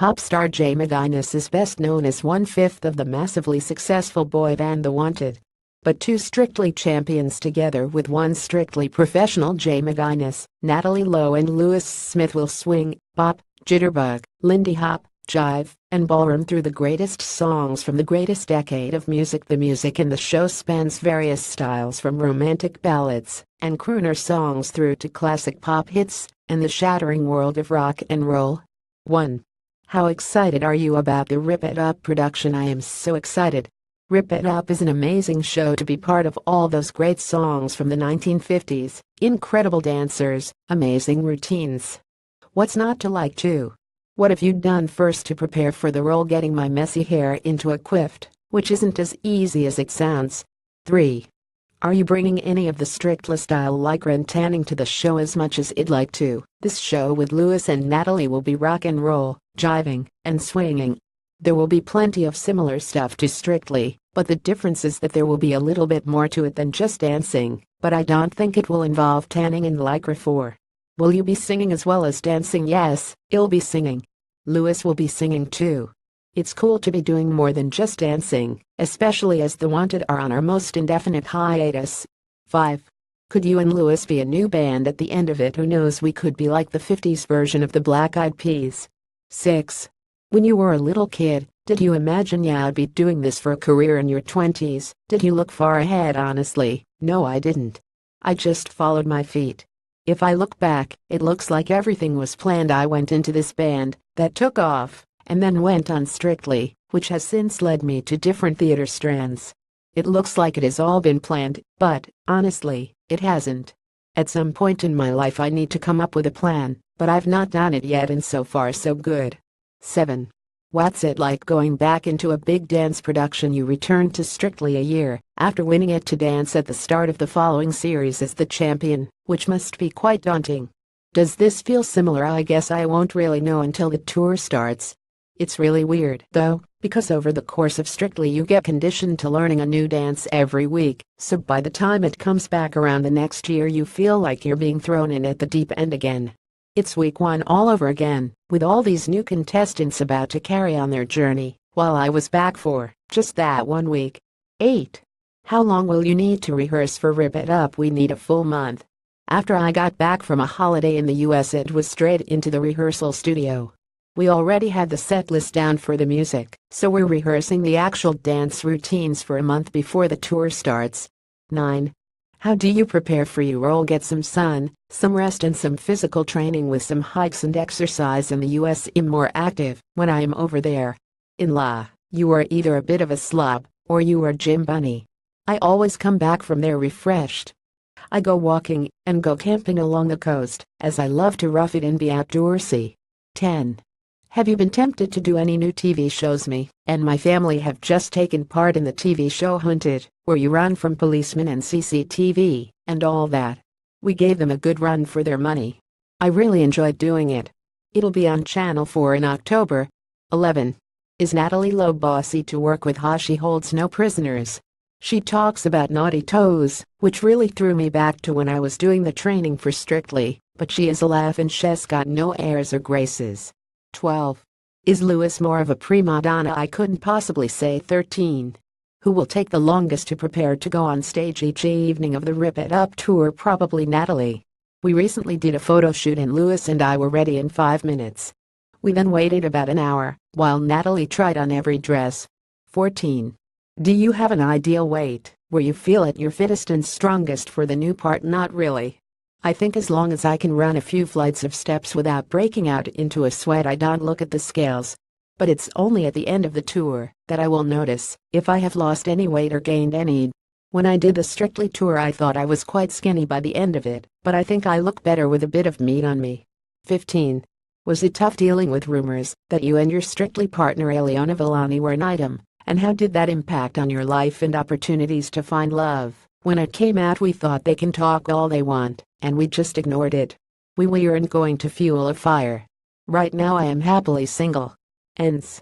Pop star Jay McGuiness is best known as one-fifth of the massively successful boy band The Wanted. But two Strictly champions together with one strictly professional Jay McGuiness, Natalie Lowe and Lewis Smith will swing, bop, jitterbug, lindy hop, jive, and ballroom through the greatest songs from the greatest decade of music. The music in the show spans various styles from romantic ballads and crooner songs through to classic pop hits and the shattering world of rock and roll. 1. How excited are you about the Rip It Up production? I am so excited. Rip It Up is an amazing show to be part of. All those great songs from the 1950s, incredible dancers, amazing routines. What's not to like too? What have you done first to prepare for the role? Getting my messy hair into a quiff, which isn't as easy as it sounds. 3. Are you bringing any of the Strictly style lycra and tanning to the show as much as I'd like to? This show with Lewis and Natalie will be rock and roll, jiving, and swinging. There will be plenty of similar stuff to Strictly, but the difference is that there will be a little bit more to it than just dancing, but I don't think it will involve tanning and lycra. 4. Will you be singing as well as dancing? Yes, I'll be singing. Lewis will be singing too. It's cool to be doing more than just dancing, especially as The Wanted are on our most indefinite hiatus. 5. Could you and Lewis be a new band at the end of it? Who knows, we could be like the 50s version of the Black Eyed Peas. 6. When you were a little kid, did you imagine you'd be doing this for a career in your 20s? Did you look far ahead? Honestly, no, I didn't. I just followed my feet. If I look back, it looks like everything was planned. I went into this band that took off, and then went on Strictly, which has since led me to different theater strands. It looks like it has all been planned, but, honestly, it hasn't. At some point in my life I need to come up with a plan, but I've not done it yet, and so far so good. 7. What's it like going back into a big dance production? You returned to Strictly a year after winning it to dance at the start of the following series as the champion, which must be quite daunting. Does this feel similar? I guess I won't really know until the tour starts. It's really weird, though, because over the course of Strictly you get conditioned to learning a new dance every week, so by the time it comes back around the next year you feel like you're being thrown in at the deep end again. It's week 1 all over again, with all these new contestants about to carry on their journey, while I was back for just that 1 week. 8. How long will you need to rehearse for Rip It Up? We need a full month. After I got back from a holiday in the US, it was straight into the rehearsal studio. We already had the set list down for the music, so we're rehearsing the actual dance routines for a month before the tour starts. 9. How do you prepare for your role? Get some sun, some rest, and some physical training with some hikes and exercise. In the US I'm more active when I am over there. In La, you are either a bit of a slob, or you are gym bunny. I always come back from there refreshed. I go walking and go camping along the coast, as I love to rough it and be outdoorsy. 10. Have you been tempted to do any new TV shows? Me and my family have just taken part in the TV show Hunted, where you run from policemen and CCTV, and all that. We gave them a good run for their money. I really enjoyed doing it. It'll be on Channel 4 in October. 11. Is Natalie Lowe bossy to work with? She holds no prisoners. She talks about naughty toes, which really threw me back to when I was doing the training for Strictly, but she is a laugh and she's got no airs or graces. 12. Is Lewis more of a prima donna? I couldn't possibly say. 13. Who will take the longest to prepare to go on stage each evening of the Rip It Up tour? Probably Natalie. We recently did a photo shoot and Lewis and I were ready in 5 minutes. We then waited about an hour while Natalie tried on every dress. 14. Do you have an ideal weight where you feel at your fittest and strongest for the new part? Not really. I think as long as I can run a few flights of steps without breaking out into a sweat, I don't look at the scales. But it's only at the end of the tour that I will notice if I have lost any weight or gained any. When I did the Strictly tour I thought I was quite skinny by the end of it, but I think I look better with a bit of meat on me. 15. Was it tough dealing with rumors that you and your Strictly partner Eliana Villani were an item, and how did that impact on your life and opportunities to find love? When it came out we thought they can talk all they want, and we just ignored it. We weren't going to fuel a fire. Right now I am happily single. Ends.